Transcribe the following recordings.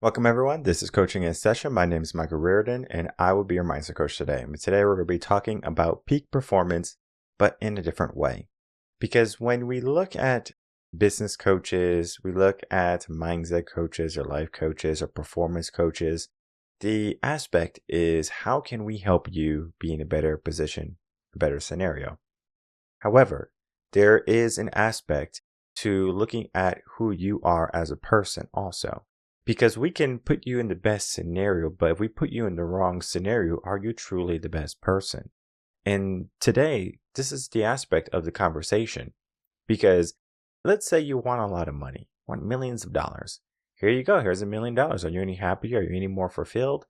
Welcome everyone. This is Coaching in Session. My name is Michael Rearden and I will be your mindset coach today. And today we're going to be talking about peak performance, but in a different way. Because when we look at business coaches, we look at mindset coaches or life coaches or performance coaches, the aspect is how can we help you be in a better position, a better scenario. However, there is an aspect to looking at who you are as a person also. Because we can put you in the best scenario, but if we put you in the wrong scenario, are you truly the best person? And today, this is the aspect of the conversation. Because let's say you want a lot of money, want millions of dollars. Here you go, here's $1 million. Are you any happier? Are you any more fulfilled?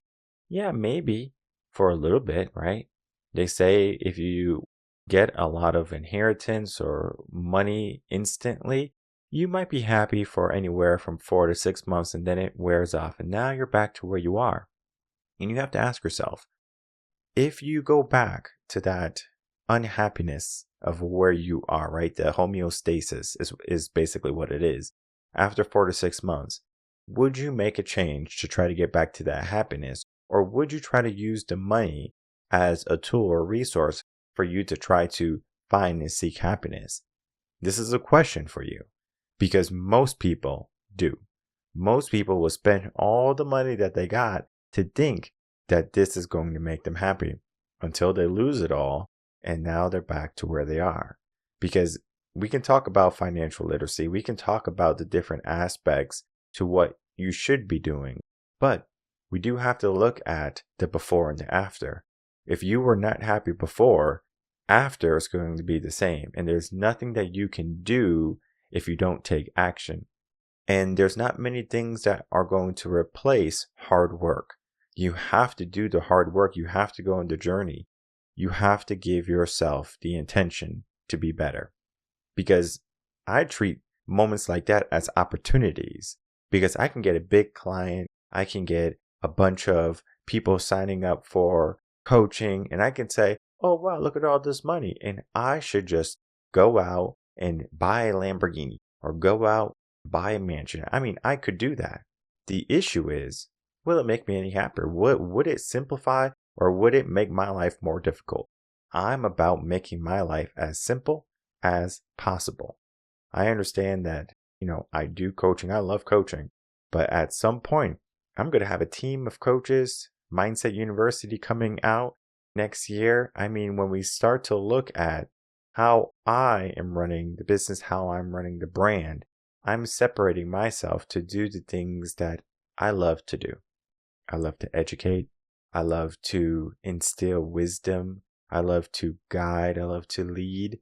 Yeah, maybe for a little bit, right? They say if you get a lot of inheritance or money instantly, you might be happy for anywhere from 4 to 6 months and then it wears off and now you're back to where you are. And you have to ask yourself, if you go back to that unhappiness of where you are, right? The homeostasis is basically what it is. After 4 to 6 months, would you make a change to try to get back to that happiness? Or would you try to use the money as a tool or resource for you to try to find and seek happiness? This is a question for you because most people do. Most people will spend all the money that they got to think that this is going to make them happy until they lose it all and now they're back to where they are. Because we can talk about financial literacy, we can talk about the different aspects to what you should be doing, but we do have to look at the before and the after. If you were not happy before, after is going to be the same, and there's nothing that you can do if you don't take action. And there's not many things that are going to replace hard work. You have to do the hard work. You have to go on the journey. You have to give yourself the intention to be better. Because I treat moments like that as opportunities. Because I can get a big client. I can get a bunch of people signing up for coaching. And I can say, oh, wow, look at all this money. And I should just go out and buy a Lamborghini or go out buy a mansion. I mean, I could do that. The issue is, will it make me any happier? Would it simplify or would it make my life more difficult? I'm about making my life as simple as possible. I understand that, I do coaching. I love coaching. But at some point, I'm going to have a team of coaches, Mindset University coming out next year. I mean, when we start to look at how I am running the business, how I'm running the brand, I'm separating myself to do the things that I love to do. I love to educate. I love to instill wisdom. I love to guide. I love to lead.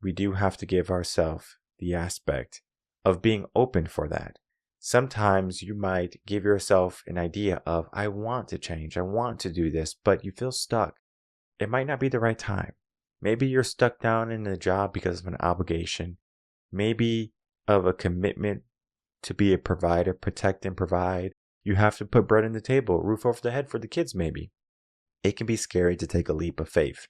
We do have to give ourselves the aspect of being open for that. Sometimes you might give yourself an idea of, I want to change. I want to do this, but you feel stuck. It might not be the right time. Maybe you're stuck down in a job because of an obligation. Maybe of a commitment to be a provider, protect and provide. You have to put bread on the table, roof over the head for the kids maybe. It can be scary to take a leap of faith.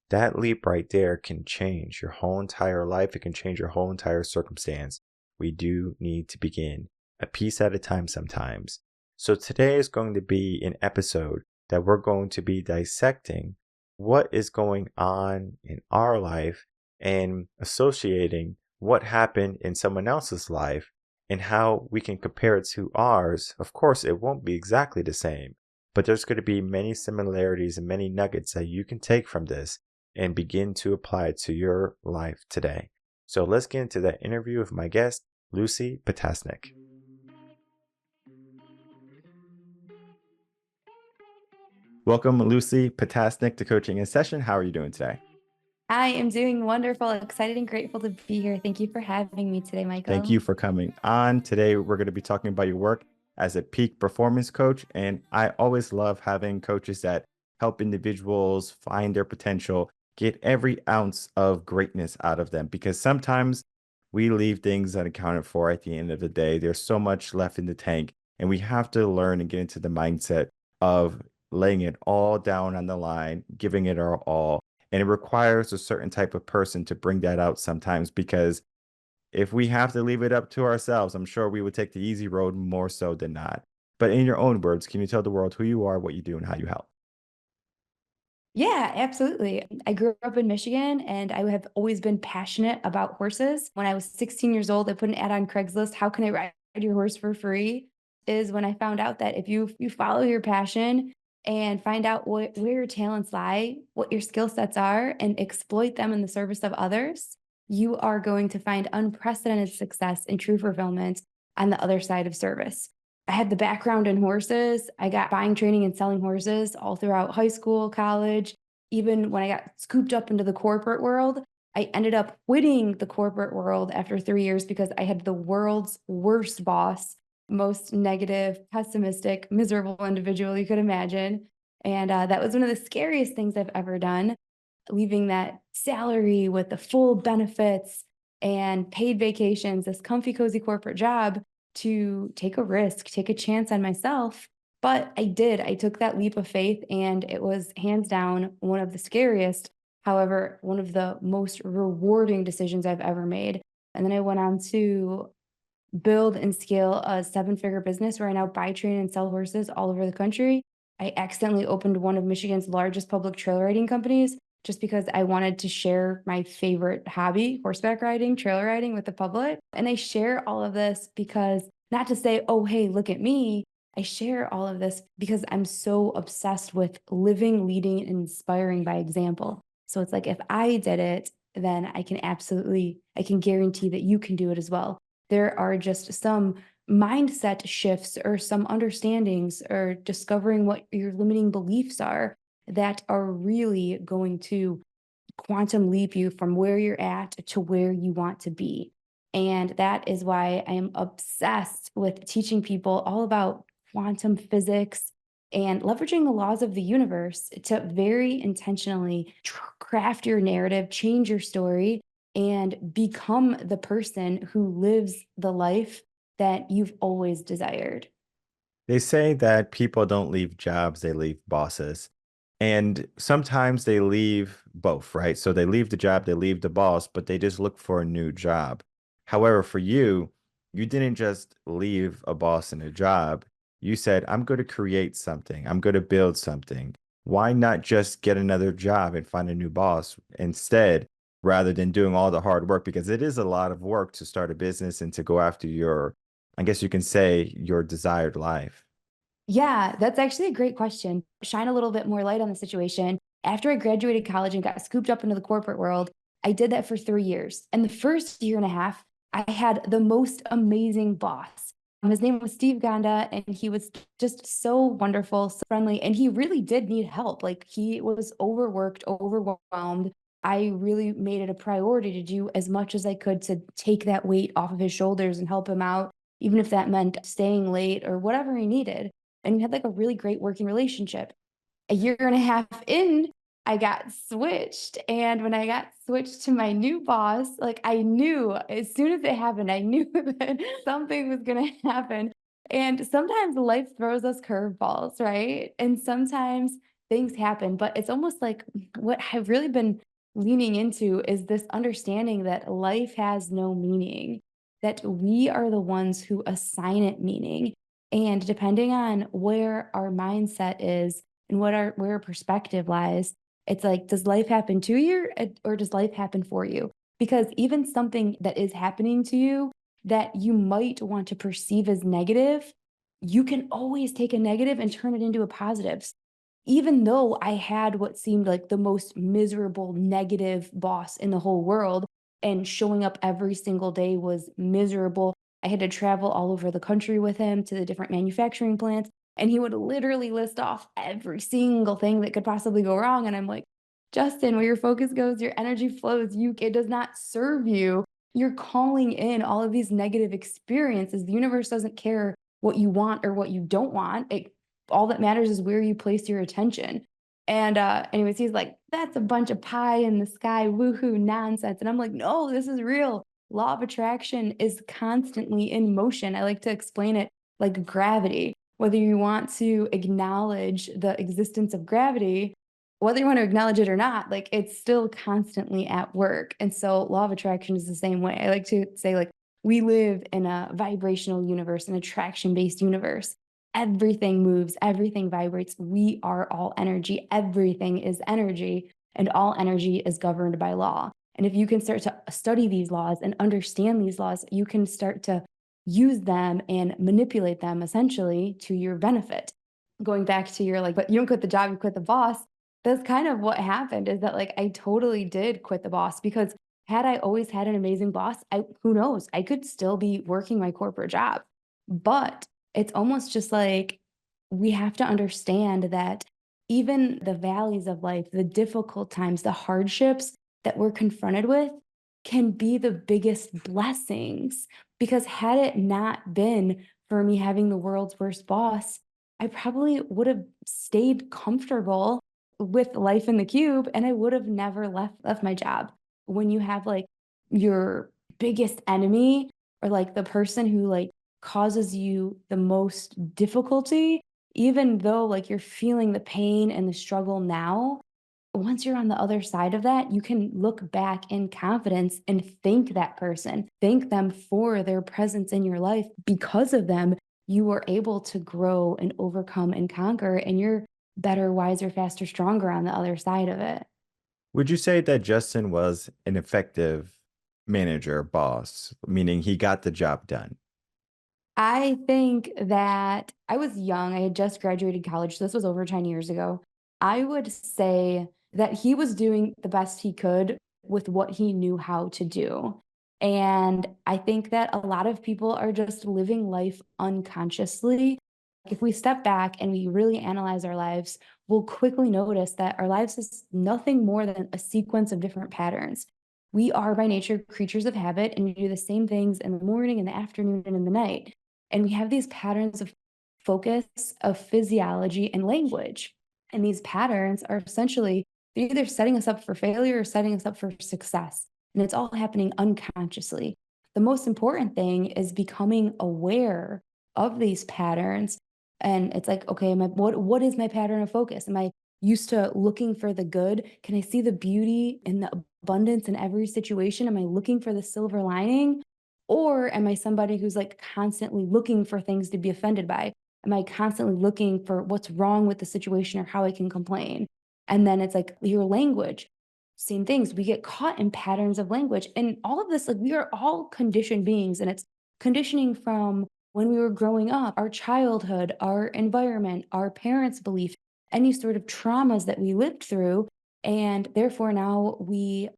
That leap right there can change your whole entire life. It can change your whole entire circumstance. We do need to begin a piece at a time sometimes. So today is going to be an episode that we're going to be dissecting what is going on in our life and associating what happened in someone else's life and how we can compare it to ours. Of course, it won't be exactly the same, but there's going to be many similarities and many nuggets that you can take from this and begin to apply it to your life today. So let's get into that interview with my guest, Lucie Ptasznik. Welcome, Lucie Ptasznik, to Coaching in Session. How are you doing today? I am doing wonderful, excited and grateful to be here. Thank you for having me today, Michael. Thank you for coming on. Today, we're going to be talking about your work as a peak performance coach. And I always love having coaches that help individuals find their potential, get every ounce of greatness out of them, because sometimes we leave things unaccounted for at the end of the day. There's so much left in the tank, and we have to learn and get into the mindset of laying it all down on the line, giving it our all. And it requires a certain type of person to bring that out sometimes, because if we have to leave it up to ourselves, I'm sure we would take the easy road more so than not. But in your own words, can you tell the world who you are, what you do, and how you help? Yeah, absolutely. I grew up in Michigan and I have always been passionate about horses. When I was 16 years old, I put an ad on Craigslist, how can I ride your horse for free? Is when I found out that if you follow your passion and find out where your talents lie, what your skill sets are, and exploit them in the service of others, you are going to find unprecedented success and true fulfillment on the other side of service. I had the background in horses. I got buying, training, and selling horses all throughout high school, college. Even when I got scooped up into the corporate world, I ended up quitting the corporate world after 3 years because I had the world's worst boss, most negative, pessimistic, miserable individual you could imagine. And that was one of the scariest things I've ever done, leaving that salary with the full benefits and paid vacations, this comfy, cozy corporate job to take a risk, take a chance on myself. But I did. I took that leap of faith, and it was hands down one of the scariest, however, one of the most rewarding decisions I've ever made. And then I went on to build and scale a seven-figure business where I now buy, train, and sell horses all over the country. I accidentally opened one of Michigan's largest public trail riding companies just because I wanted to share my favorite hobby, horseback riding, trail riding, with the public. And I share all of this because, not to say, oh, hey, look at me. I share all of this because I'm so obsessed with living, leading, and inspiring by example. So it's like, if I did it, then I can guarantee that you can do it as well. There are just some mindset shifts or some understandings or discovering what your limiting beliefs are that are really going to quantum leap you from where you're at to where you want to be. And that is why I am obsessed with teaching people all about quantum physics and leveraging the laws of the universe to very intentionally craft your narrative, change your story, and become the person who lives the life that you've always desired. They say that people don't leave jobs, they leave bosses. And sometimes they leave both, right? So they leave the job, they leave the boss, but they just look for a new job. However, for you, you didn't just leave a boss and a job. You said, I'm going to create something, I'm going to build something. Why not just get another job and find a new boss instead, rather than doing all the hard work? Because it is a lot of work to start a business and to go after your, I guess you can say, your desired life. Yeah, that's actually a great question. Shine a little bit more light on the situation. After I graduated college and got scooped up into the corporate world, I did that for 3 years. And the first year and a half, I had the most amazing boss. His name was Steve Gonda, and he was just so wonderful, so friendly, and he really did need help. Like, he was overworked, overwhelmed. I really made it a priority to do as much as I could to take that weight off of his shoulders and help him out, even if that meant staying late or whatever he needed. And we had like a really great working relationship. A year and a half in, I got switched. And when I got switched to my new boss, like, I knew as soon as it happened, I knew that something was going to happen. And sometimes life throws us curveballs, right? And sometimes things happen, but it's almost like what I've really been leaning into is this understanding that life has no meaning, that we are the ones who assign it meaning. And depending on where our mindset is and where our perspective lies, it's like, does life happen to you, or does life happen for you? Because even something that is happening to you that you might want to perceive as negative, you can always take a negative and turn it into a positive. Even though I had what seemed like the most miserable, negative boss in the whole world, and showing up every single day was miserable. I had to travel all over the country with him to the different manufacturing plants, and he would literally list off every single thing that could possibly go wrong. And I'm like, Justin, where your focus goes, your energy flows. It does not serve you. You're calling in all of these negative experiences. The universe doesn't care what you want or what you don't want. All that matters is where you place your attention. And anyways, he's like, that's a bunch of pie in the sky, woohoo nonsense. And I'm like, no, this is real. Law of attraction is constantly in motion. I like to explain it like gravity. Whether you want to acknowledge the existence of gravity, whether you want to acknowledge it or not, like, it's still constantly at work. And so law of attraction is the same way. I like to say, like, we live in a vibrational universe, an attraction based universe. Everything moves, everything vibrates. We are all energy. Everything is energy, and all energy is governed by law. And if you can start to study these laws and understand these laws, you can start to use them and manipulate them essentially to your benefit. Going back to your like, but you don't quit the job, you quit the boss. That's kind of what happened is that like I totally did quit the boss because had I always had an amazing boss, who knows, I could still be working my corporate job. But it's almost just like we have to understand that even the valleys of life, the difficult times, the hardships that we're confronted with can be the biggest blessings. Because had it not been for me having the world's worst boss, I probably would have stayed comfortable with life in the cube and I would have never left my job. When you have like your biggest enemy or like the person who like causes you the most difficulty, even though like you're feeling the pain and the struggle now, once you're on the other side of that, you can look back in confidence and thank that person, thank them for their presence in your life. Because of them, you were able to grow and overcome and conquer, and you're better, wiser, faster, stronger on the other side of it. Would you say that Justin was an effective manager, boss, meaning he got the job done? I think that I was young. I had just graduated college. So this was over 10 years ago. I would say that he was doing the best he could with what he knew how to do. And I think that a lot of people are just living life unconsciously. If we step back and we really analyze our lives, we'll quickly notice that our lives is nothing more than a sequence of different patterns. We are by nature creatures of habit, and we do the same things in the morning, in the afternoon, and in the night. And we have these patterns of focus, of physiology, and language. And these patterns are essentially they're either setting us up for failure or setting us up for success. And it's all happening unconsciously. The most important thing is becoming aware of these patterns. And it's like, okay, what is my pattern of focus? Am I used to looking for the good? Can I see the beauty and the abundance in every situation? Am I looking for the silver lining? Or am I somebody who's like constantly looking for things to be offended by? Am I constantly looking for what's wrong with the situation or how I can complain? And then it's like your language, same things. We get caught in patterns of language. And all of this, like we are all conditioned beings, and it's conditioning from when we were growing up, our childhood, our environment, our parents' belief, any sort of traumas that we lived through. And therefore now we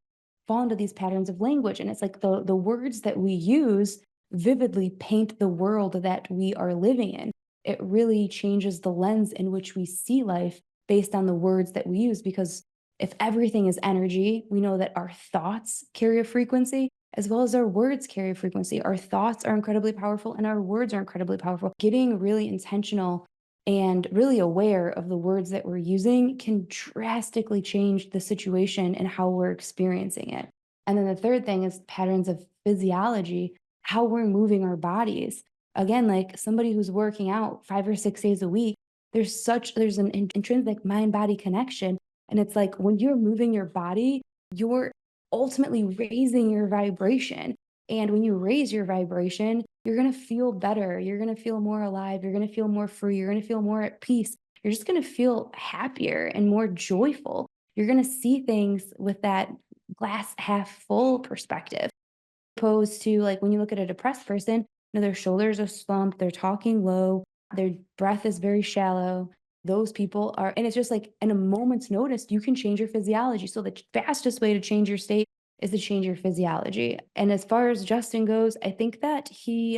fall into these patterns of language. And it's like the words that we use vividly paint the world that we are living in. It really changes the lens in which we see life based on the words that we use. Because if everything is energy, we know that our thoughts carry a frequency as well as our words carry a frequency. Our thoughts are incredibly powerful and our words are incredibly powerful. Getting really intentional and really aware of the words that we're using can drastically change the situation and how we're experiencing it. And then the third thing is patterns of physiology, how we're moving our bodies. Again, like somebody who's working out 5 or 6 days a week, there's an intrinsic mind body connection. And it's like when you're moving your body, you're ultimately raising your vibration. And when you raise your vibration, you're going to feel better. You're going to feel more alive. You're going to feel more free. You're going to feel more at peace. You're just going to feel happier and more joyful. You're going to see things with that glass half full perspective, opposed to like when you look at a depressed person, their shoulders are slumped, they're talking low, their breath is very shallow. Those people are, and it's just like in a moment's notice, you can change your physiology. So the fastest way to change your state is to change your physiology. And as far as Justin goes, I think he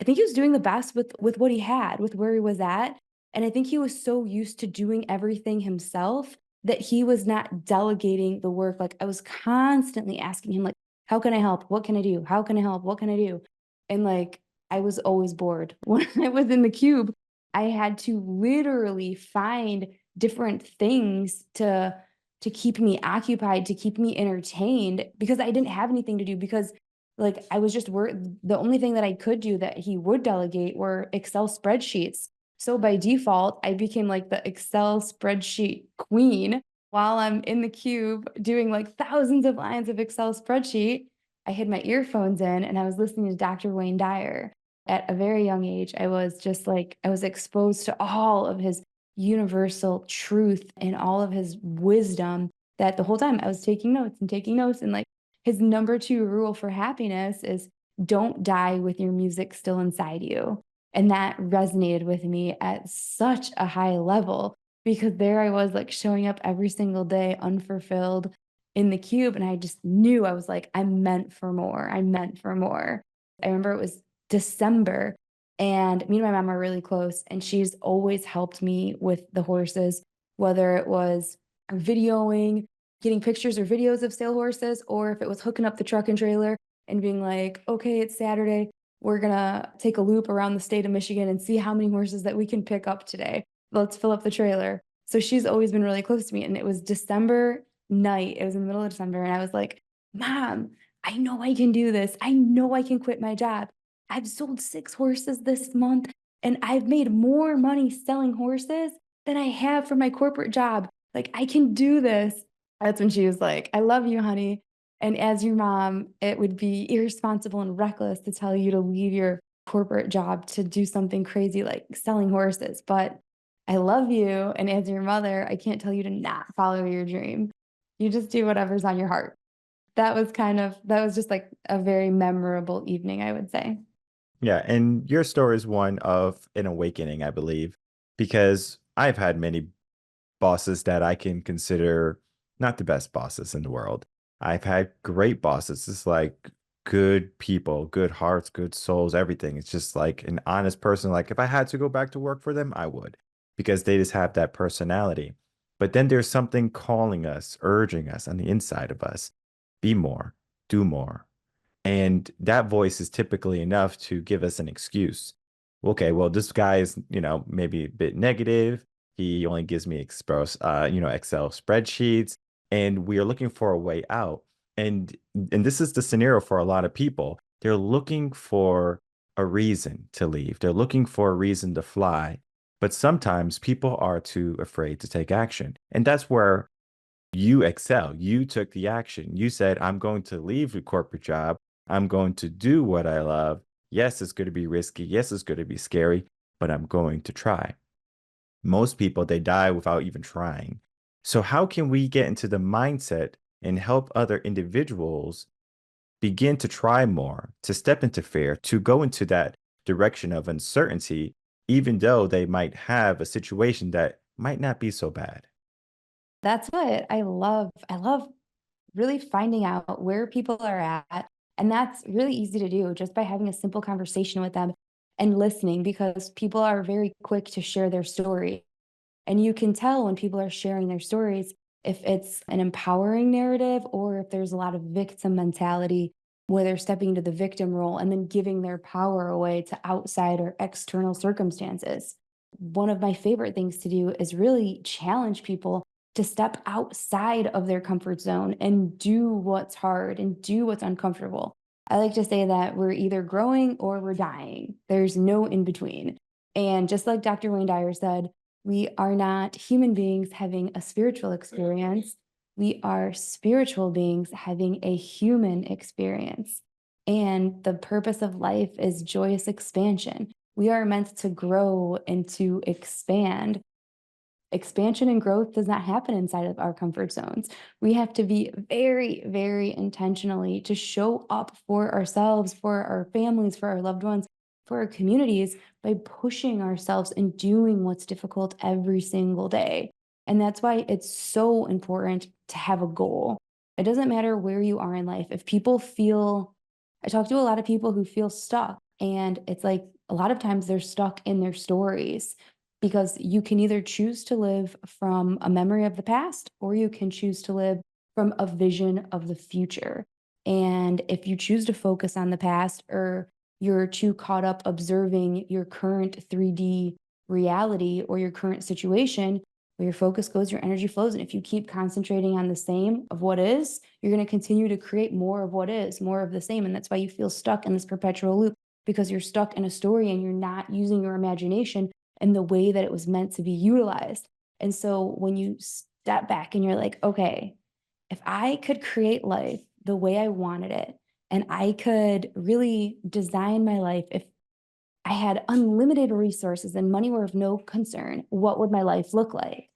was doing the best with what he had, with where he was at. And I think he was so used to doing everything himself that he was not delegating the work. Like I was constantly asking him, like, how can I help? What can I do? How can I help? What can I do? And like I was always bored. When I was in the cube, I had to literally find different things to keep me occupied, to keep me entertained because I didn't have anything to do because like I was just the only thing that I could do that he would delegate were Excel spreadsheets. So by default, I became like the Excel spreadsheet queen while I'm in the cube doing like thousands of lines of Excel spreadsheet. I had my earphones in and I was listening to Dr. Wayne Dyer. at a very young age, I was just like, I was exposed to all of his universal truth and all of his wisdom that the whole time I was taking notes and taking notes. And like his number two rule for happiness is don't die with your music still inside you. And that resonated with me at such a high level because there I was like showing up every single day unfulfilled in the cube. And I just knew I was like, I'm meant for more. I'm meant for more. I remember it was December and me and my mom are really close and she's always helped me with the horses, whether it was videoing, getting pictures or videos of sale horses, or if it was hooking up the truck and trailer and being like, okay, it's Saturday. We're going to take a loop around the state of Michigan and see how many horses that we can pick up today. Let's fill up the trailer. So she's always been really close to me. And it was December night. It was in the middle of December. And I was like, Mom, I know I can do this. I know I can quit my job. I've sold 6 horses this month and I've made more money selling horses than I have for my corporate job. Like, I can do this. That's when she was like, I love you, honey. And as your mom, it would be irresponsible and reckless to tell you to leave your corporate job to do something crazy like selling horses. But I love you. And as your mother, I can't tell you to not follow your dream. You just do whatever's on your heart. That was just like a very memorable evening, I would say. Yeah, and your story is one of an awakening, I believe, because I've had many bosses that I can consider not the best bosses in the world. I've had great bosses. It's like good people, good hearts, good souls, everything. It's just like an honest person. Like if I had to go back to work for them, I would because they just have that personality. But then there's something calling us, urging us on the inside of us, be more, do more. And that voice is typically enough to give us an excuse. Okay, well, this guy is, maybe a bit negative. He only gives me Excel spreadsheets, and we are looking for a way out. And this is the scenario for a lot of people. They're looking for a reason to leave. They're looking for a reason to fly. But sometimes people are too afraid to take action. And that's where you excel. You took the action. You said, I'm going to leave the corporate job. I'm going to do what I love. Yes, it's going to be risky. Yes, it's going to be scary, but I'm going to try. Most people, they die without even trying. So, how can we get into the mindset and help other individuals begin to try more, to step into fear, to go into that direction of uncertainty, even though they might have a situation that might not be so bad? That's what I love. I love really finding out where people are at. And that's really easy to do just by having a simple conversation with them and listening because people are very quick to share their story. And you can tell when people are sharing their stories if it's an empowering narrative or if there's a lot of victim mentality where they're stepping into the victim role and then giving their power away to outside or external circumstances. One of my favorite things to do is really challenge people to step outside of their comfort zone and do what's hard and do what's uncomfortable. I like to say that we're either growing or we're dying. There's no in between. And just like Dr. Wayne Dyer said, we are not human beings having a spiritual experience. We are spiritual beings having a human experience. And the purpose of life is joyous expansion. We are meant to grow and to expand. Expansion and growth does not happen inside of our comfort zones. We have to be very, very intentionally to show up for ourselves, for our families, for our loved ones, for our communities by pushing ourselves and doing what's difficult every single day. And that's why it's so important to have a goal. It doesn't matter where you are in life. If people feel, I talk to a lot of people who feel stuck, and it's like a lot of times they're stuck in their stories because you can either choose to live from a memory of the past or you can choose to live from a vision of the future. And if you choose to focus on the past or you're too caught up observing your current 3D reality or your current situation, where your focus goes, your energy flows. And if you keep concentrating on the same of what is, you're going to continue to create more of what is, more of the same. And that's why you feel stuck in this perpetual loop because you're stuck in a story and you're not using your imagination in the way that it was meant to be utilized. And so when you step back and you're like, okay, if I could create life the way I wanted it, and I could really design my life, if I had unlimited resources and money were of no concern, what would my life look like?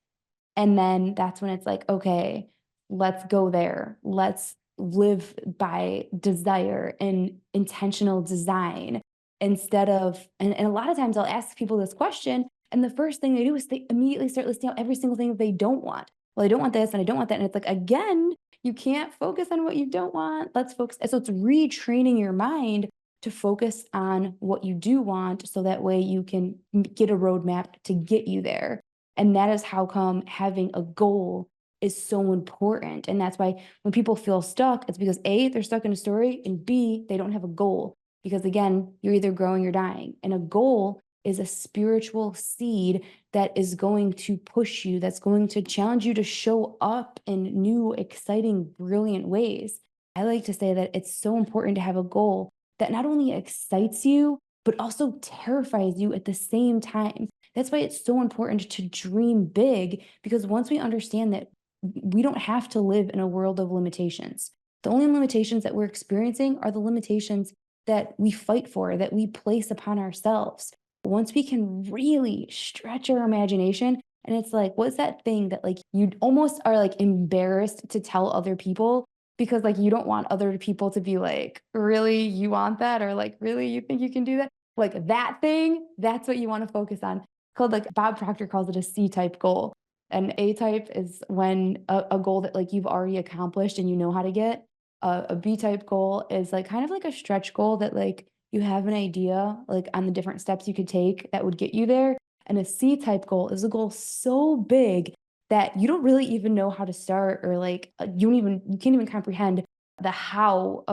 And then that's when it's like, okay, let's go there. Let's live by desire and intentional design instead of, and a lot of times I'll ask people this question. And the first thing they do is they immediately start listing out every single thing that they don't want. Well, I don't want this and I don't want that. And it's like, again, you can't focus on what you don't want. Let's focus. So it's retraining your mind to focus on what you do want so that way you can get a roadmap to get you there. And that is how come having a goal is so important. And that's why when people feel stuck, it's because A, they're stuck in a story, and B, they don't have a goal. Because again, you're either growing or dying. And a goal is a spiritual seed that is going to push you, that's going to challenge you to show up in new, exciting, brilliant ways. I like to say that it's so important to have a goal that not only excites you, but also terrifies you at the same time. That's why it's so important to dream big, because once we understand that we don't have to live in a world of limitations. The only limitations that we're experiencing are the limitations that we fight for, that we place upon ourselves. Once we can really stretch our imagination, and it's like, what's that thing that like you almost are like embarrassed to tell other people because like you don't want other people to be like, really, you want that? Or like, really, you think you can do that? Like that thing, that's what you want to focus on. Called like Bob Proctor calls it a C type goal. An A type is when a goal that like you've already accomplished and you know how to get. A B type goal is like kind of like a stretch goal that like you have an idea like on the different steps you could take that would get you there. And a C type goal is a goal so big that you don't really even know how to start, or like you can't even comprehend the how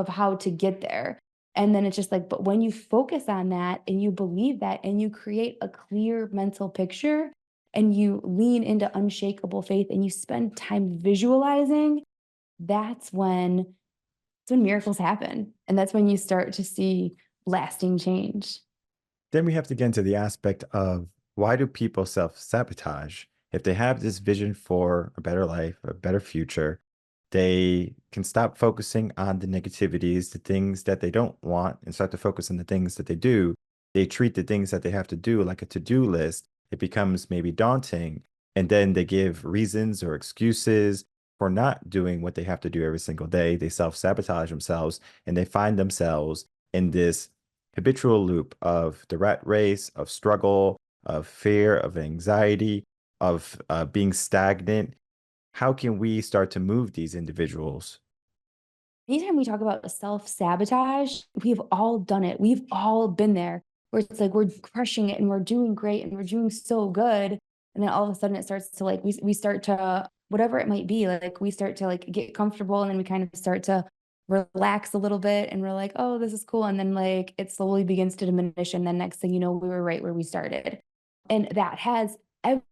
to get there. And then it's just like, but when you focus on that and you believe that and you create a clear mental picture and you lean into unshakable faith and you spend time visualizing, that's when miracles happen. And that's when you start to see lasting change. Then we have to get into the aspect of, why do people self-sabotage? If they have this vision for a better life, a better future, they can stop focusing on the negativities, the things that they don't want, and start to focus on the things that they do. They treat the things that they have to do like a to-do list. It becomes maybe daunting. And then they give reasons or excuses for not doing what they have to do every single day. They self-sabotage themselves, and they find themselves in this habitual loop of the rat race, of struggle, of fear, of anxiety, of being stagnant. How can we start to move these individuals? Anytime we talk about self-sabotage, we've all done it. We've all been there where it's like we're crushing it and we're doing great and we're doing so good. And then all of a sudden it starts to like we start to whatever it might be, like we start to like get comfortable and then we kind of start to relax a little bit and we're like, oh, this is cool. And then like it slowly begins to diminish. And then next thing you know, we were right where we started. And that has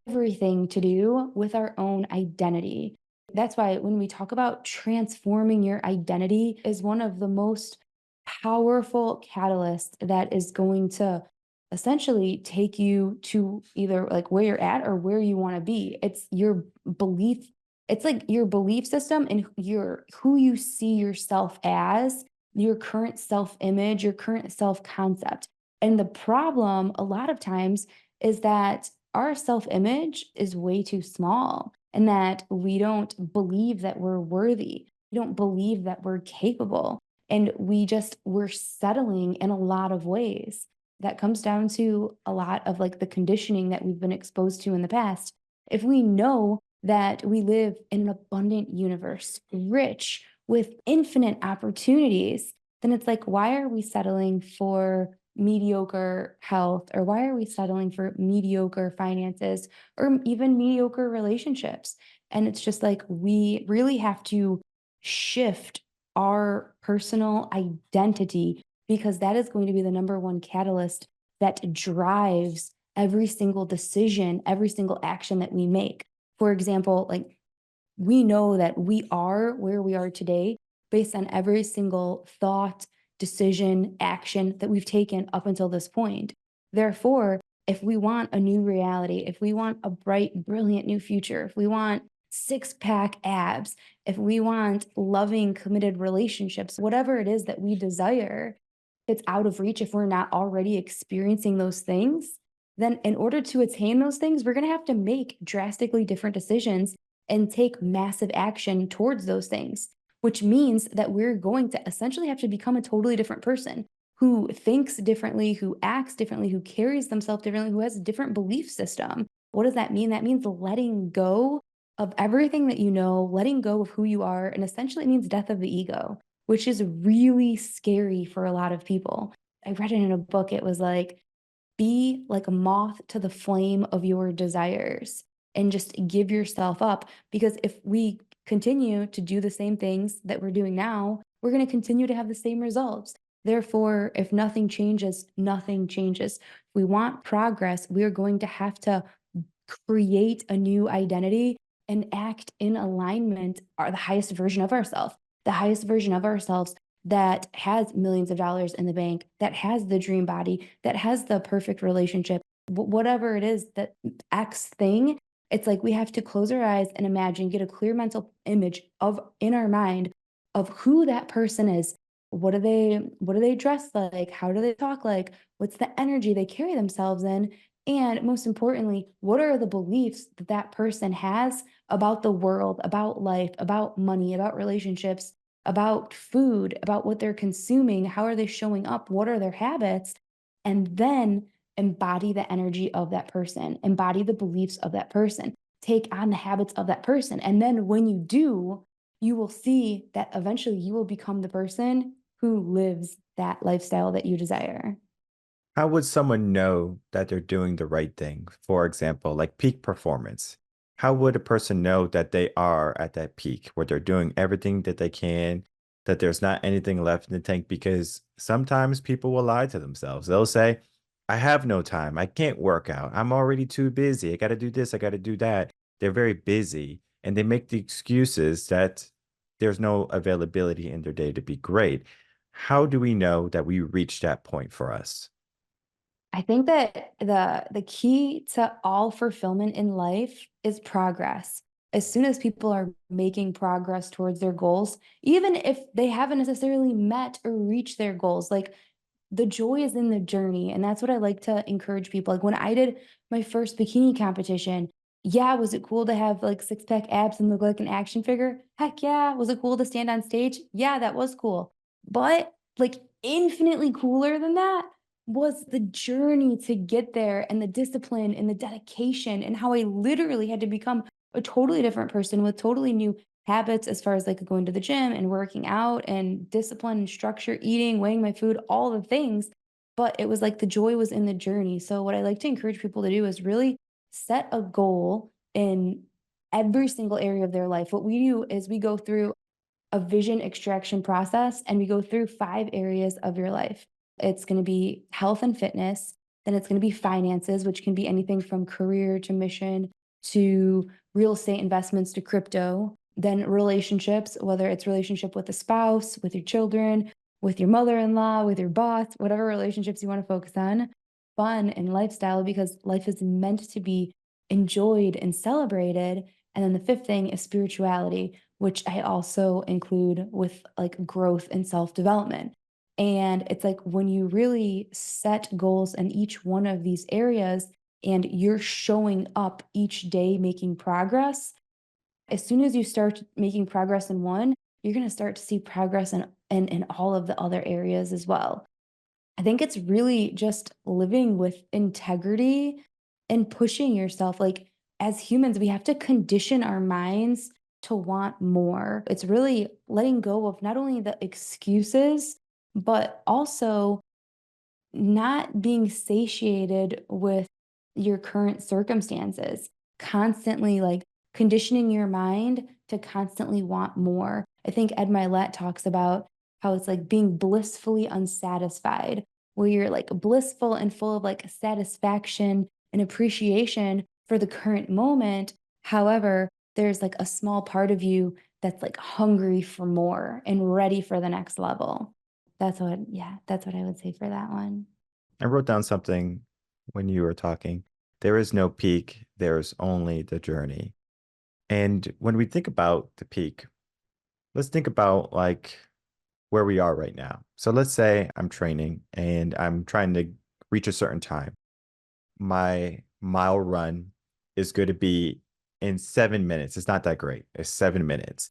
everything to do with our own identity. That's why when we talk about transforming your identity is one of the most powerful catalysts that is going to essentially take you to either like where you're at or where you want to be. It's your belief. It's like your belief system and your who you see yourself as, your current self-image, your current self-concept. And the problem a lot of times is that our self-image is way too small and that we don't believe that we're worthy. We don't believe that we're capable. And we're settling in a lot of ways. That comes down to a lot of like the conditioning that we've been exposed to in the past. If we know that we live in an abundant universe, rich with infinite opportunities, then it's like, why are we settling for mediocre health, or why are we settling for mediocre finances or even mediocre relationships? And it's just like we really have to shift our personal identity, because that is going to be the number one catalyst that drives every single decision, every single action that we make. For example, like we know that we are where we are today based on every single thought, decision, action that we've taken up until this point. Therefore, if we want a new reality, if we want a bright, brilliant new future, if we want six-pack abs, if we want loving, committed relationships, whatever it is that we desire, it's out of reach, if we're not already experiencing those things, then in order to attain those things, we're going to have to make drastically different decisions and take massive action towards those things, which means that we're going to essentially have to become a totally different person who thinks differently, who acts differently, who carries themselves differently, who has a different belief system. What does that mean? That means letting go of everything that you know, letting go of who you are, and essentially it means death of the ego, which is really scary for a lot of people. I read it in a book. It was like, be like a moth to the flame of your desires and just give yourself up. Because if we continue to do the same things that we're doing now, we're going to continue to have the same results. Therefore, if nothing changes, nothing changes. If we want progress, we are going to have to create a new identity and act in alignment, are the highest version of ourselves, the highest version of ourselves that has millions of dollars in the bank, that has the dream body, that has the perfect relationship, whatever it is, that X thing. It's like we have to close our eyes and imagine, get a clear mental image of in our mind of who that person is. What do they dress like? How do they talk like? What's the energy they carry themselves in? And most importantly, what are the beliefs that that person has about the world, about life, about money, about relationships, about food, about what they're consuming? How are they showing up? What are their habits? And then embody the energy of that person, embody the beliefs of that person, take on the habits of that person. And then when you do, you will see that eventually you will become the person who lives that lifestyle that you desire. How would someone know that they're doing the right thing? For example, like peak performance. How would a person know that they are at that peak where they're doing everything that they can, that there's not anything left in the tank? Because sometimes people will lie to themselves. They'll say, I have no time. I can't work out. I'm already too busy. I got to do this. I got to do that. They're very busy and they make the excuses that there's no availability in their day to be great. How do we know that we reached that point for us? I think that the key to all fulfillment in life is progress. As soon as people are making progress towards their goals, even if they haven't necessarily met or reached their goals, like the joy is in the journey. And that's what I like to encourage people. Like when I did my first bikini competition, yeah, was it cool to have like six pack abs and look like an action figure? Heck yeah. Was it cool to stand on stage? Yeah, that was cool. But like infinitely cooler than that was the journey to get there and the discipline and the dedication and how I literally had to become a totally different person with totally new habits as far as like going to the gym and working out and discipline and structure, eating, weighing my food, all the things. But it was like the joy was in the journey. So, what I like to encourage people to do is really set a goal in every single area of their life. What we do is we go through a vision extraction process and we go through 5 areas of your life. It's going to be health and fitness, then it's going to be finances, which can be anything from career to mission to real estate investments to crypto, then relationships, whether it's relationship with a spouse, with your children, with your mother-in-law, with your boss, whatever relationships you want to focus on, fun and lifestyle, because life is meant to be enjoyed and celebrated. And then the fifth thing is spirituality, which I also include with like growth and self-development. And it's like when you really set goals in each one of these areas and you're showing up each day making progress, as soon as you start making progress in one, you're going to start to see progress in all of the other areas as well. I think it's really just living with integrity and pushing yourself. Like as humans, we have to condition our minds to want more. It's really letting go of not only the excuses, but also not being satiated with your current circumstances, constantly like conditioning your mind to constantly want more. I think Ed Milet talks about how it's like being blissfully unsatisfied, where you're like blissful and full of like satisfaction and appreciation for the current moment. However, there's like a small part of you that's like hungry for more and ready for the next level. That's what I would say for that one. I wrote down something when you were talking. There is no peak, there's only the journey. And when we think about the peak, let's think about like where we are right now. So let's say I'm training and I'm trying to reach a certain time. My mile run is going to be in 7 minutes. It's not that great. It's 7 minutes.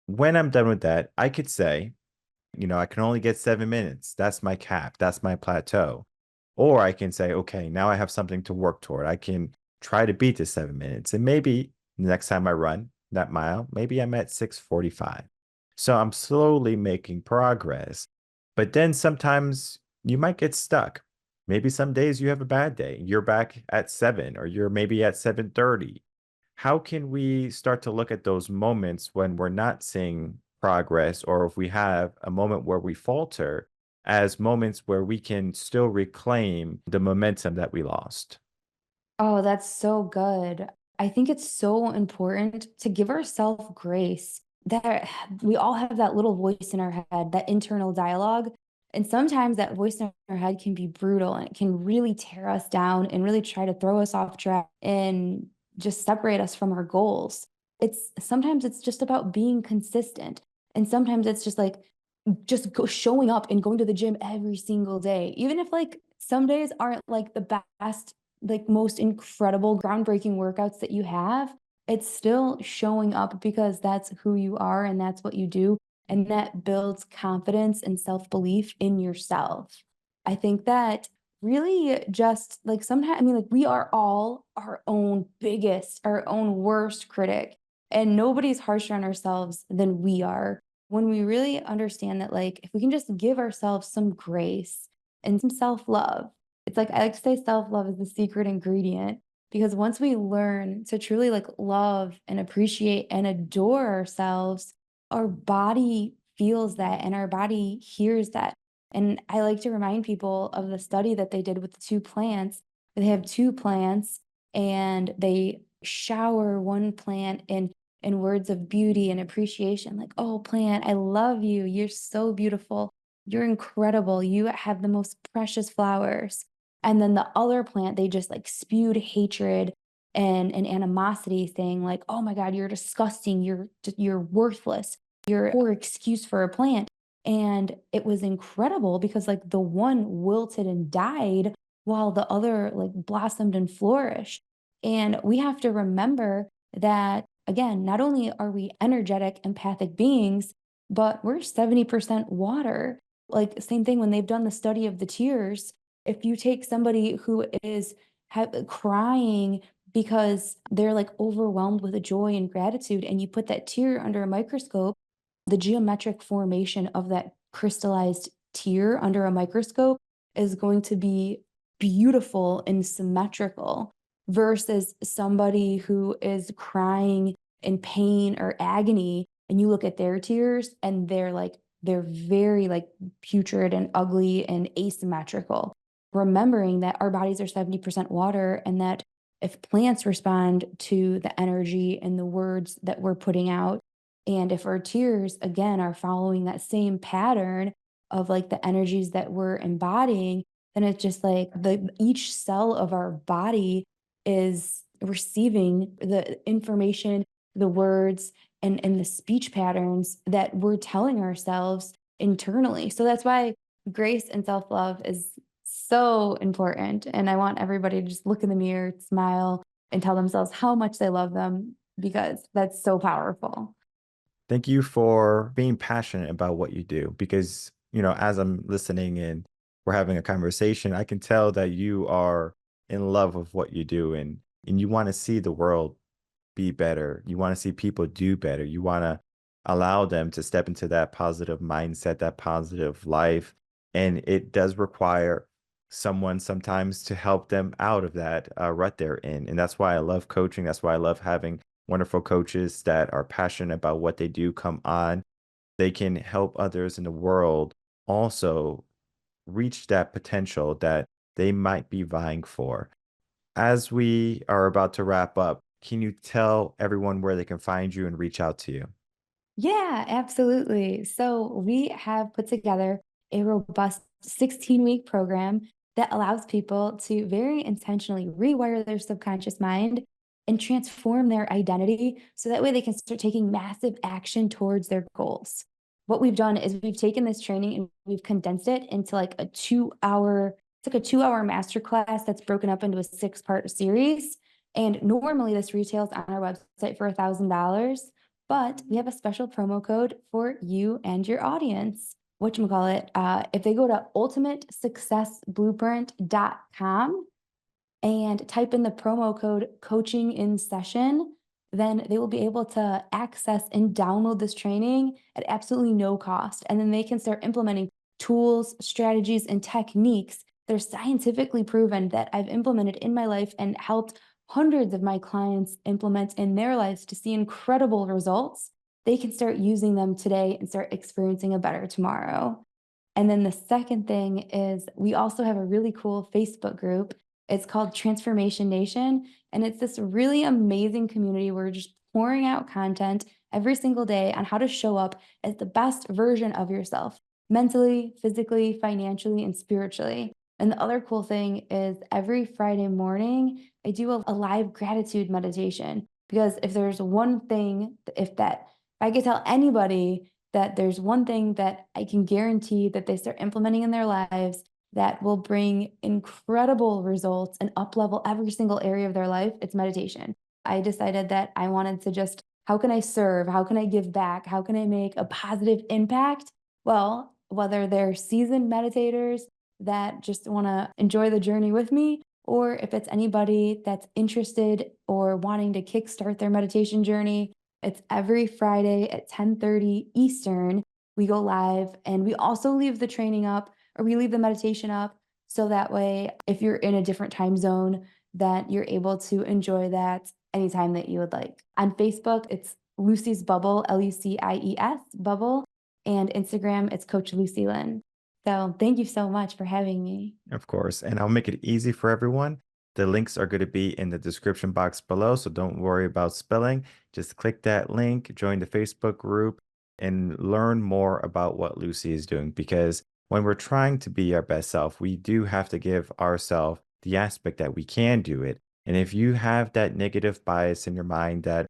When I'm done with that, I could say, I can only get 7 minutes. That's my cap. That's my plateau. Or I can say, okay, now I have something to work toward. I can try to beat the 7 minutes. And maybe the next time I run that mile, maybe I'm at 6:45. So I'm slowly making progress. But then sometimes you might get stuck. Maybe some days you have a bad day. You're back at 7 or you're maybe at 7:30. How can we start to look at those moments when we're not seeing progress, or if we have a moment where we falter, as moments where we can still reclaim the momentum that we lost? Oh, that's so good. I think it's so important to give ourselves grace that we all have that little voice in our head, that internal dialogue. And sometimes that voice in our head can be brutal and it can really tear us down and really try to throw us off track and just separate us from our goals. It's sometimes it's just about being consistent. And sometimes it's just like showing up and going to the gym every single day. Even if like some days aren't like the best, like most incredible groundbreaking workouts that you have, it's still showing up because that's who you are and that's what you do, and that builds confidence and self-belief in yourself. I think that really just like sometimes, I mean, like we are all our own biggest, our own worst critic, and nobody's harsher on ourselves than we are. When we really understand that, like, if we can just give ourselves some grace and some self-love, it's like I like to say self-love is the secret ingredient, because once we learn to truly like love and appreciate and adore ourselves, our body feels that and our body hears that. And I like to remind people of the study that they did with the two plants. They have two plants and they shower one plant in words of beauty and appreciation, like, oh, plant, I love you. You're so beautiful. You're incredible. You have the most precious flowers. And then the other plant, they just like spewed hatred and animosity, saying like, oh my God, you're disgusting. You're worthless. You're a poor excuse for a plant. And it was incredible because like the one wilted and died while the other like blossomed and flourished. And we have to remember that, again, not only are we energetic, empathic beings, but we're 70% water. Like, same thing when they've done the study of the tears. If you take somebody who is crying because they're like overwhelmed with joy and gratitude, and you put that tear under a microscope, the geometric formation of that crystallized tear under a microscope is going to be beautiful and symmetrical, versus somebody who is crying in pain or agony, and you look at their tears and they're very like putrid and ugly and asymmetrical. Remembering that our bodies are 70% water, and that if plants respond to the energy and the words that we're putting out, and if our tears again are following that same pattern of like the energies that we're embodying, then it's just like the each cell of our body is receiving the information, the words, and the speech patterns that we're telling ourselves internally. So that's why grace and self-love is so important. And I want everybody to just look in the mirror, smile, and tell themselves how much they love them, because that's so powerful. Thank you for being passionate about what you do because, as I'm listening and we're having a conversation, I can tell that you are in love with what you do, and you want to see the world be better. You want to see people do better. You want to allow them to step into that positive mindset, that positive life. And it does require someone sometimes to help them out of that rut they're in. And that's why I love coaching. That's why I love having wonderful coaches that are passionate about what they do come on. They can help others in the world also reach that potential that they might be vying for. As we are about to wrap up, can you tell everyone where they can find you and reach out to you? Yeah, absolutely. So we have put together a robust 16-week program that allows people to very intentionally rewire their subconscious mind and transform their identity so that way they can start taking massive action towards their goals. what we've done is we've taken this training and we've condensed it into like a 2 hour, it's like a 2 hour masterclass that's broken up into a 6-part series. And normally this retails on our website for $1,000, but we have a special promo code for you and your audience. Whatchamacallit, if they go to ultimatesuccessblueprint.com and type in the promo code coaching in session, then they will be able to access and download this training at absolutely no cost. And then they can start implementing tools, strategies, and techniques that are scientifically proven that I've implemented in my life and helped hundreds of my clients implement in their lives to see incredible results. They can start using them today and start experiencing a better tomorrow. And then the second thing is we also have a really cool Facebook group. It's called Transformation Nation. And it's this really amazing community where we're just pouring out content every single day on how to show up as the best version of yourself, mentally, physically, financially, and spiritually. And the other cool thing is every Friday morning, I do a live gratitude meditation. Because if there's one thing, if I could tell anybody that there's one thing that I can guarantee that they start implementing in their lives that will bring incredible results and up-level every single area of their life, it's meditation. I decided that I wanted to just, how can I serve? How can I give back? How can I make a positive impact? Well, whether they're seasoned meditators that just want to enjoy the journey with me, or if it's anybody that's interested or wanting to kickstart their meditation journey, it's every Friday at 10:30 Eastern. We go live and we also leave the training up, or we leave the meditation up. So that way, if you're in a different time zone, that you're able to enjoy that anytime that you would like. On Facebook, it's Lucie's Bubble, Lucies Bubble. And Instagram, it's Coach Lucie Lynn. So thank you so much for having me. Of course. And I'll make it easy for everyone. The links are going to be in the description box below, so don't worry about spelling. Just click that link, join the Facebook group, and learn more about what Lucie is doing. Because when we're trying to be our best self, we do have to give ourselves the aspect that we can do it. And if you have that negative bias in your mind that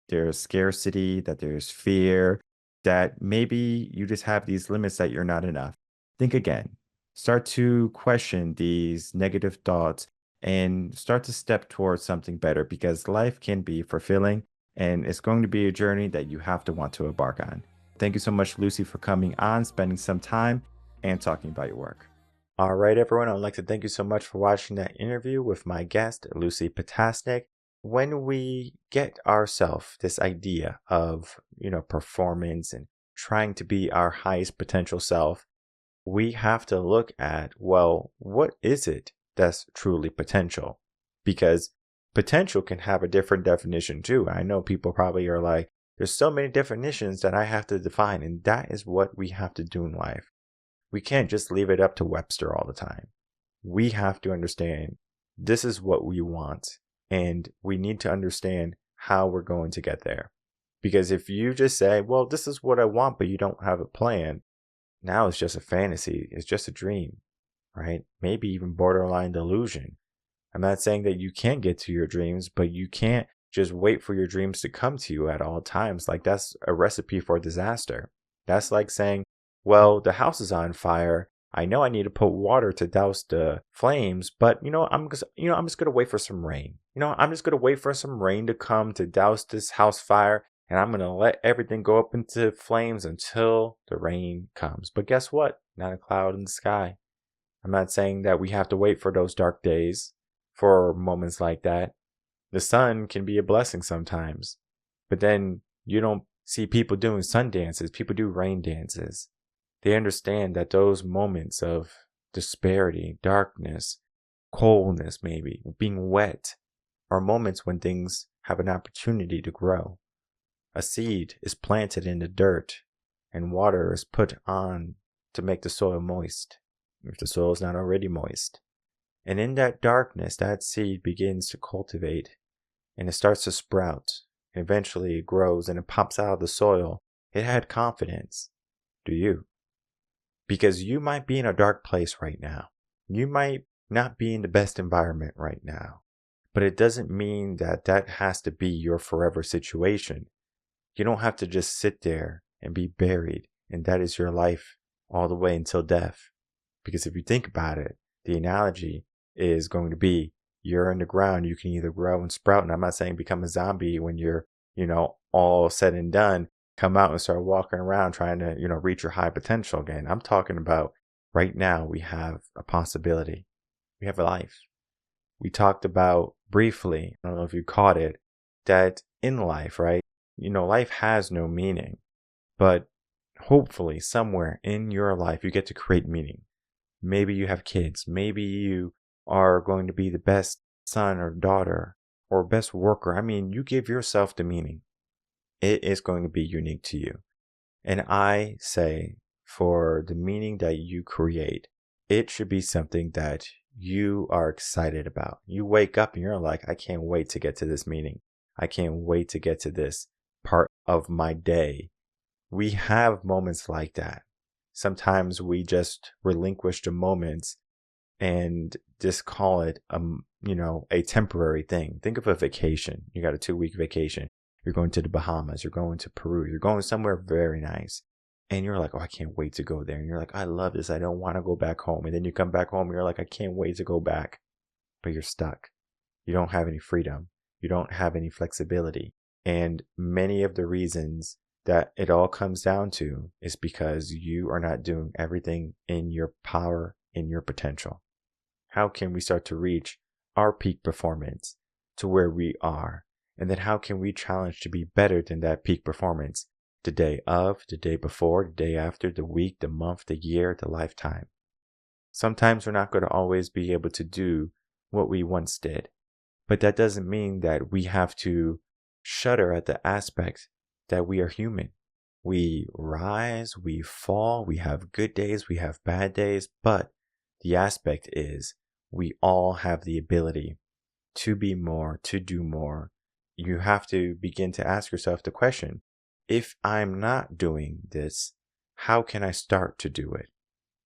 there's scarcity, that there's fear, that maybe you just have these limits that you're not enough, think again. Start to question these negative thoughts and start to step towards something better, because life can be fulfilling and it's going to be a journey that you have to want to embark on. Thank you so much, Lucie, for coming on, spending some time, and talking about your work. All right, everyone, I'd like to thank you so much for watching that interview with my guest, Lucie Ptasznik. When we get ourselves this idea of, performance and trying to be our highest potential self, we have to look at, well, what is it that's truly potential? Because potential can have a different definition too. I know people probably are like, there's so many definitions that I have to define, and that is what we have to do in life. We can't just leave it up to Webster all the time. We have to understand this is what we want, and we need to understand how we're going to get there. Because if you just say, well, this is what I want, but you don't have a plan, now it's just a fantasy. It's just a dream, right? Maybe even borderline delusion. I'm not saying that you can't get to your dreams, but you can't just wait for your dreams to come to you at all times. Like, that's a recipe for disaster. That's like saying, well, the house is on fire. I know I need to put water to douse the flames, but I'm just going to wait for some rain. I'm just going to wait for some rain to come to douse this house fire, and I'm going to let everything go up into flames until the rain comes. But guess what? Not a cloud in the sky. I'm not saying that we have to wait for those dark days, for moments like that. The sun can be a blessing sometimes, but then you don't see people doing sun dances. People do rain dances. They understand that those moments of disparity, darkness, coldness, maybe being wet, are moments when things have an opportunity to grow. A seed is planted in the dirt and water is put on to make the soil moist, if the soil is not already moist. And in that darkness, that seed begins to cultivate, and it starts to sprout. Eventually it grows and it pops out of the soil. It had confidence. Do you? Because you might be in a dark place right now. You might not be in the best environment right now. But it doesn't mean that that has to be your forever situation. You don't have to just sit there and be buried and that is your life all the way until death. Because if you think about it, the analogy is going to be you're in the ground, you can either grow and sprout, and I'm not saying become a zombie when you're, all said and done, come out and start walking around trying to, reach your high potential again. I'm talking about right now we have a possibility. We have a life. We talked about briefly, I don't know if you caught it, that in life, right? Life has no meaning, but hopefully somewhere in your life you get to create meaning. Maybe you have kids. Maybe you are going to be the best son or daughter or best worker. I mean, you give yourself the meaning. It is going to be unique to you. And I say for the meaning that you create, it should be something that you are excited about. You wake up and you're like, I can't wait to get to this meeting. I can't wait to get to this part of my day. We have moments like that. Sometimes we just relinquish the moments and just call it, a temporary thing. Think of a vacation. You got a 2-week vacation. You're going to the Bahamas. You're going to Peru. You're going somewhere very nice. And you're like, oh, I can't wait to go there. And you're like, I love this. I don't want to go back home. And then you come back home and you're like, I can't wait to go back. But you're stuck. You don't have any freedom. You don't have any flexibility. And many of the reasons that it all comes down to is because you are not doing everything in your power, in your potential. How can we start to reach our peak performance to where we are? And then how can we challenge to be better than that peak performance the day of, the day before, the day after, the week, the month, the year, the lifetime? Sometimes we're not going to always be able to do what we once did. But that doesn't mean that we have to shudder at the aspect that we are human. We rise, we fall, we have good days, we have bad days, but the aspect is we all have the ability to be more, to do more. You have to begin to ask yourself the question, if I'm not doing this, how can I start to do it?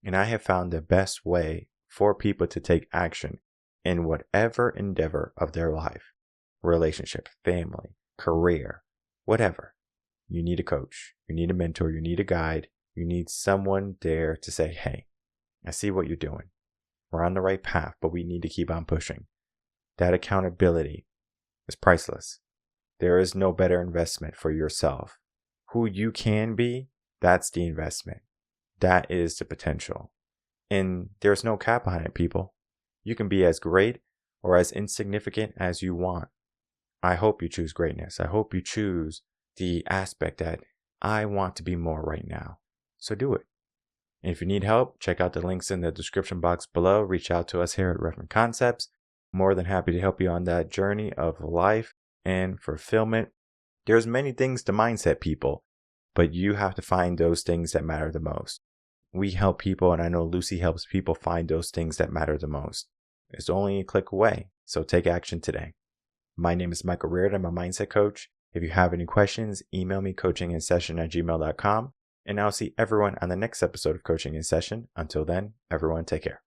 And I have found the best way for people to take action in whatever endeavor of their life, relationship, family, career, whatever. You need a coach, you need a mentor, you need a guide, you need someone there to say, hey, I see what you're doing. We're on the right path, but we need to keep on pushing. That accountability is priceless. There is no better investment for yourself. Who you can be, that's the investment. That is the potential. And there's no cap on it, people. You can be as great or as insignificant as you want. I hope you choose greatness. I hope you choose the aspect that I want to be more right now. So do it. And if you need help, check out the links in the description box below. Reach out to us here at Reven Concepts. More than happy to help you on that journey of life and fulfillment. There's many things to mindset, people, but you have to find those things that matter the most. We help people, and I know Lucie helps people find those things that matter the most. It's only a click away, so take action today. My name is Michael Rearden. I'm a mindset coach. If you have any questions, email me coachinginsession@gmail.com, and I'll see everyone on the next episode of Coaching in Session. Until then, everyone take care.